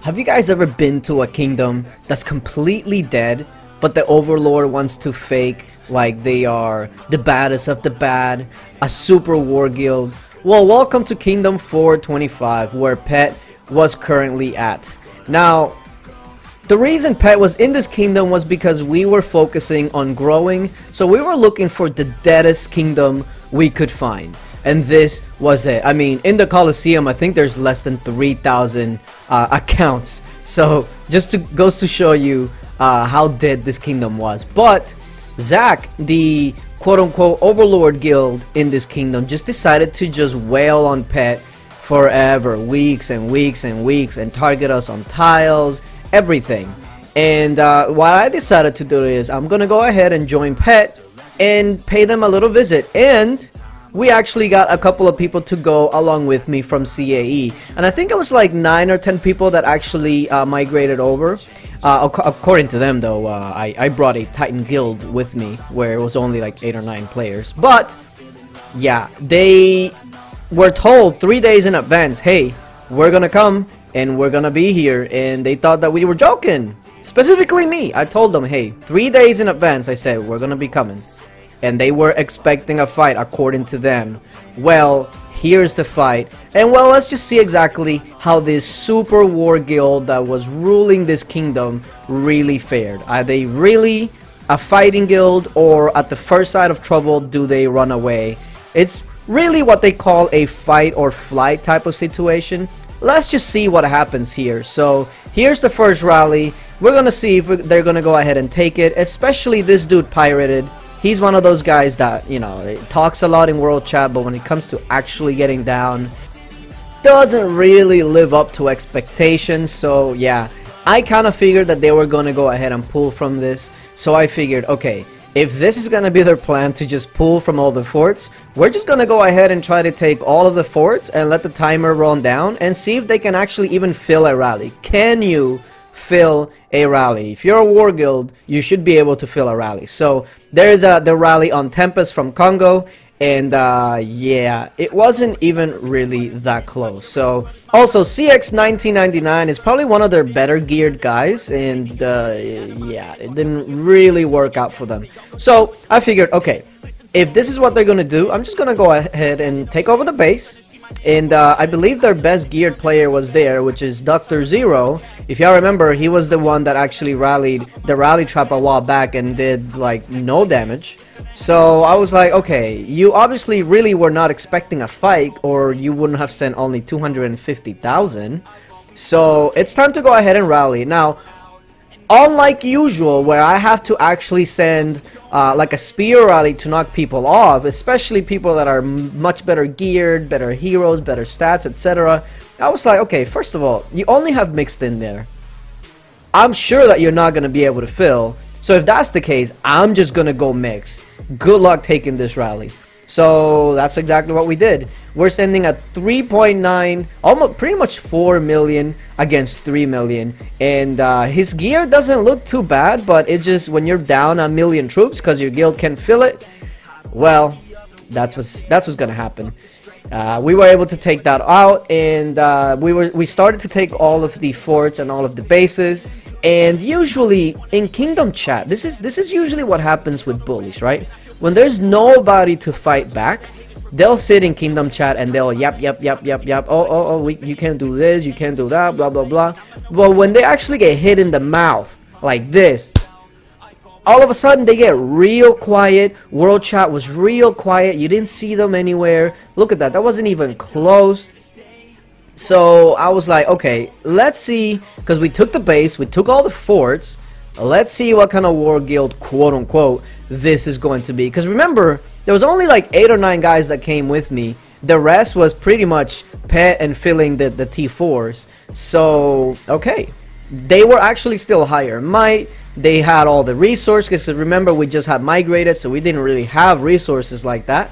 Have you guys ever been to a kingdom that's completely dead, but the overlord wants to fake like they are the baddest of the bad, a super war guild? Well, welcome to Kingdom 425, where PeT was currently at. Now, the reason PeT was in this kingdom was because we were focusing on growing, so we were looking for the deadest kingdom we could find. And this was it. I mean, in the Coliseum, I think there's less than 3,000 accounts. So, just goes to show you how dead this kingdom was. But Zach, the quote-unquote overlord guild in this kingdom, just decided to just wail on PeT forever, weeks and weeks and weeks, and target us on tiles, everything. And what I decided to do is I'm gonna go ahead and join PeT and pay them a little visit. And we actually got a couple of people to go along with me from CAE, and I think it was like 9 or 10 people that actually migrated over. According to them though, I brought a Titan guild with me where it was only like 8 or 9 players. But yeah, they were told 3 days in advance, hey, we're gonna come and we're gonna be here, and they thought that we were joking. Specifically me, I told them, hey, 3 days in advance I said we're gonna be coming. And they were expecting a fight according to them. Well, here's the fight. And well, let's just see exactly how this super war guild that was ruling this kingdom really fared. Are they really a fighting guild, or at the first sign of trouble do they run away? It's really what they call a fight or flight type of situation. Let's just see what happens here. So here's the first rally. We're gonna see if they're gonna go ahead and take it, especially this dude Pirated. He's one of those guys that, you know, talks a lot in world chat, but when it comes to actually getting down, doesn't really live up to expectations. So yeah, I kind of figured that they were going to go ahead and pull from this. So I figured, okay, if this is going to be their plan to just pull from all the forts, we're just going to go ahead and try to take all of the forts and let the timer run down and see if they can actually even fill a rally. Can you fill a rally? If you're a war guild, you should be able to fill a rally. So there's the rally on Tempest from Congo, and yeah, it wasn't even really that close. So also CX 1999 is probably one of their better geared guys, and yeah, it didn't really work out for them. So I figured, okay, if this is what they're gonna do, I'm just gonna go ahead and take over the base. And I believe their best geared player was there, which is Dr. Zero. If y'all remember, he was the one that actually rallied the rally trap a while back and did like no damage. So I was like, okay, you obviously really were not expecting a fight, or you wouldn't have sent only 250,000. So it's time to go ahead and rally. Now, unlike usual, where I have to actually send like a spear rally to knock people off, especially people that are much better geared, better heroes, better stats, etc. I was like, okay, first of all, you only have mixed in there. I'm sure that you're not going to be able to fill. So if that's the case, I'm just going to go mixed. Good luck taking this rally. So that's exactly what we did. We're sending a 3.9, almost pretty much 4 million against 3 million, and his gear doesn't look too bad, but it just, when you're down a million troops because your guild can't fill it, well, that's what's gonna happen. We were able to take that out, and we started to take all of the forts and all of the bases. And usually in Kingdom chat, this is usually what happens with bullies, right? When there's nobody to fight back, they'll sit in Kingdom chat and they'll yap, you can't do this, you can't do that, blah, blah, blah. But when they actually get hit in the mouth, like this, all of a sudden they get real quiet. World chat was real quiet. You didn't see them anywhere. Look at that. That wasn't even close. So I was like, okay, let's see, because we took the base, we took all the forts. Let's see what kind of war guild, quote unquote, this is going to be. Because remember, there was only like 8 or 9 guys that came with me. The rest was pretty much PeT and filling the T4s. So, okay, they were actually still higher might. They had all the resources, because remember, we just had migrated, so we didn't really have resources like that.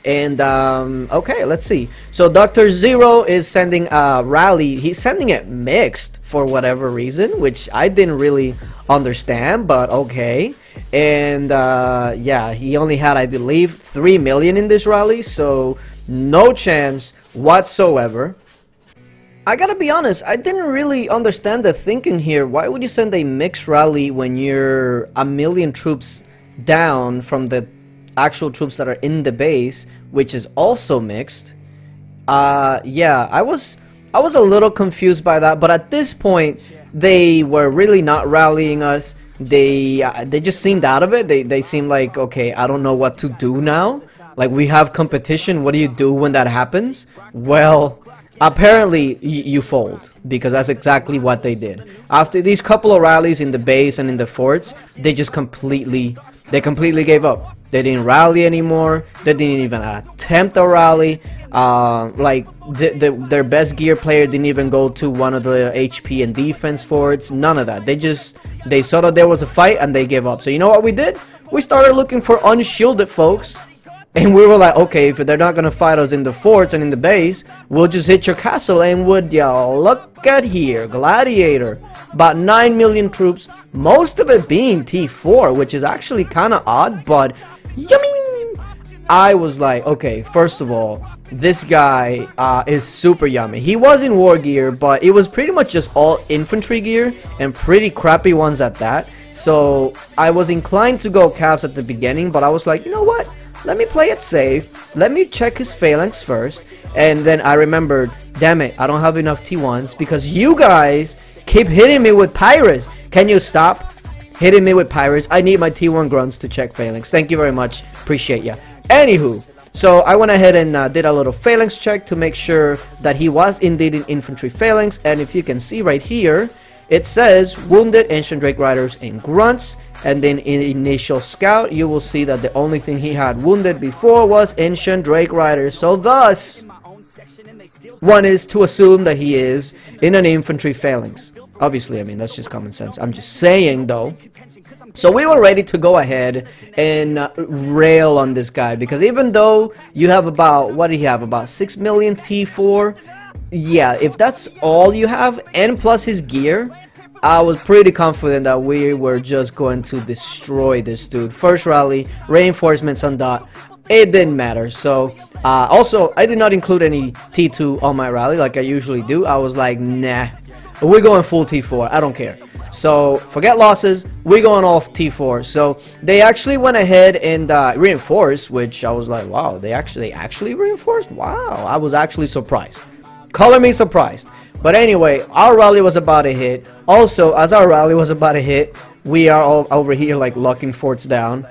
And okay, let's see. So Dr. Zero is sending a rally. He's sending it mixed for whatever reason, which I didn't really understand, but okay. And yeah, he only had, I believe, 3 million in this rally, so no chance whatsoever I gotta be honest, I didn't really understand the thinking here. Why would you send a mixed rally when you're a million troops down from the actual troops that are in the base, which is also mixed? Yeah, I was a little confused by that, but at this point, they were really not rallying us. They just seemed out of it. They seemed like, okay, I don't know what to do now. Like, we have competition. What do you do when that happens? Well, apparently you fold, because that's exactly what they did. After these couple of rallies in the base and in the forts, they just completely gave up. They didn't rally anymore. They didn't even attempt a rally. Like their best gear player didn't even go to one of the HP and defense forts. None of that. They saw that there was a fight and they gave up. So you know what we did? We started looking for unshielded folks. And we were like, okay, if they're not going to fight us in the forts and in the base, we'll just hit your castle. And would y'all look at here, Gladiator. About 9 million troops, most of it being T4, which is actually kind of odd, but yummy. I was like, okay, first of all, this guy is super yummy. He was in war gear, but it was pretty much just all infantry gear and pretty crappy ones at that. So I was inclined to go calves at the beginning, but I was like, you know what? Let me play it safe. Let me check his phalanx first. And then I remembered, damn it, I don't have enough T1s because you guys keep hitting me with Pirates. Can you stop hitting me with Pirates? I need my T1 grunts to check phalanx. Thank you very much. Appreciate ya. Anywho, so I went ahead and did a little phalanx check to make sure that he was indeed in infantry phalanx. And if you can see right here, it says wounded ancient drake riders and grunts, and then in initial scout you will see that the only thing he had wounded before was ancient drake riders. So thus one is to assume that he is in an infantry phalanx. Obviously, I mean, that's just common sense. I'm just saying though. So we were ready to go ahead and rail on this guy, because even though you have about, what do you have, about 6 million T4, yeah, if that's all you have, and plus his gear, I was pretty confident that we were just going to destroy this dude. First rally, reinforcements on dot, it didn't matter. So, also, I did not include any T2 on my rally like I usually do. I was like, nah, we're going full T4, I don't care. So, forget losses, we're going off T4. So, they actually went ahead and reinforced, which I was like, wow, they actually reinforced? Wow, I was actually surprised. Color me surprised. But anyway, our rally was about to hit. Also, as our rally was about to hit, we are all over here like locking forts down.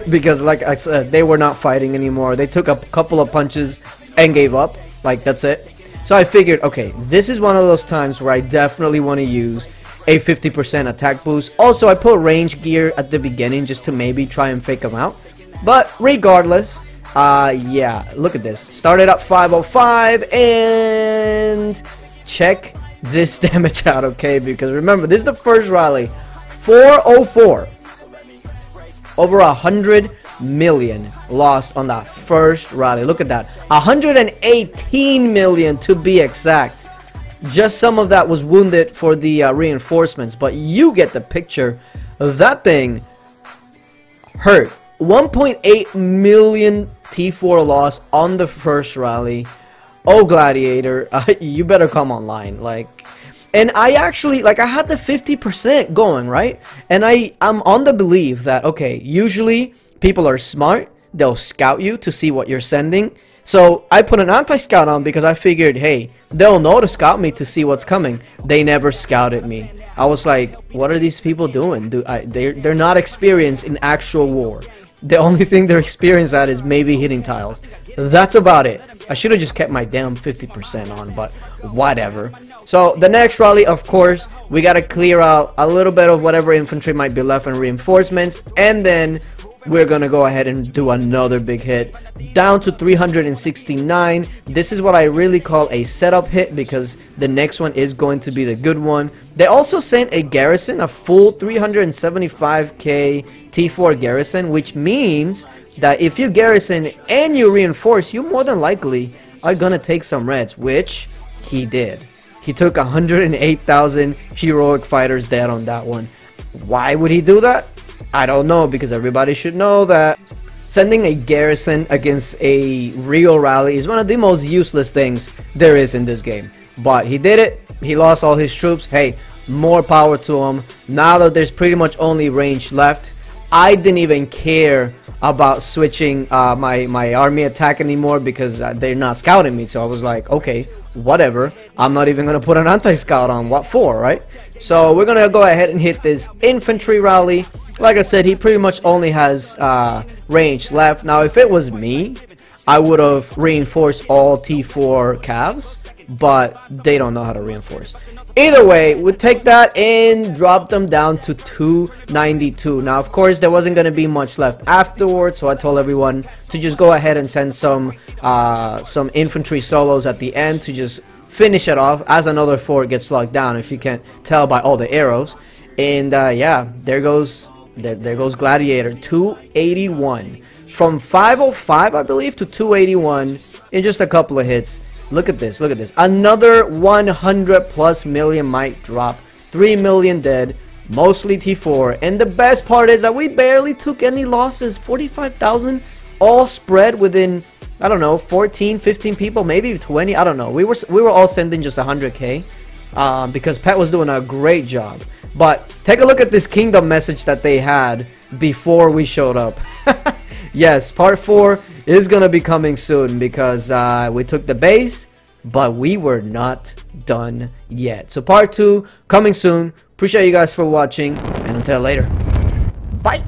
Because like I said, they were not fighting anymore. They took a couple of punches and gave up. Like, that's it. So I figured, okay, this is one of those times where I definitely want to use a 50% attack boost. Also, I put range gear at the beginning just to maybe try and fake them out. But regardless, yeah, look at this. Started at 505 and check this damage out, okay? Because remember, this is the first rally. 404. Over 100 million lost on that first rally. Look at that. 118 million to be exact. Just some of that was wounded for the reinforcements, but you get the picture. That thing hurt. 1.8 million T4 loss on the first rally. Oh, Gladiator, you better come online. Like, and I actually, like, I had the 50% going, right? And I'm on the belief that, okay, usually people are smart. They'll scout you to see what you're sending. So I put an anti-scout on because I figured, hey, they'll know to scout me to see what's coming. They never scouted me. I was like, what are these people doing? They're not experienced in actual war. The only thing they're experienced at is maybe hitting tiles. That's about it. I should have just kept my damn 50% on, but whatever. So the next rally, of course, we got to clear out a little bit of whatever infantry might be left in reinforcements, and then we're gonna go ahead and do another big hit down to 369. This is what I really call a setup hit, because the next one is going to be the good one. They also sent a garrison, a full 375k T4 garrison, which means that if you garrison and you reinforce, you more than likely are gonna take some reds, which he did. He took 108,000 heroic fighters dead on that one. Why would he do that? I don't know, because everybody should know that sending a garrison against a real rally is one of the most useless things there is in this game. but he did it. He lost all his troops. Hey, more power to him. Now that there's pretty much only range left, I didn't even care about switching my army attack anymore, because they're not scouting me. So I was like, okay, whatever, I'm not even gonna put an anti-scout on. What for, right? So we're gonna go ahead and hit this infantry rally. Like I said, he pretty much only has range left. Now if it was me, I would have reinforced all T4 calves, but they don't know how to reinforce. Either way, we'll take that and drop them down to 292. Now, of course, there wasn't going to be much left afterwards, so I told everyone to just go ahead and send some infantry solos at the end to just finish it off as another fort gets locked down, if you can't tell by all the arrows. And yeah, there goes Gladiator, 281. From 505, I believe, to 281 in just a couple of hits. Look at this, look at this. Another 100 plus million might drop. 3 million dead, mostly T4. And the best part is that we barely took any losses. 45,000 all spread within, I don't know, 14, 15 people, maybe 20, I don't know. We were all sending just 100k because PeT was doing a great job. But take a look at this kingdom message that they had before we showed up. Yes, part 4 is going to be coming soon, because we took the base, but we were not done yet. So part 2 coming soon. Appreciate you guys for watching, and until later, bye.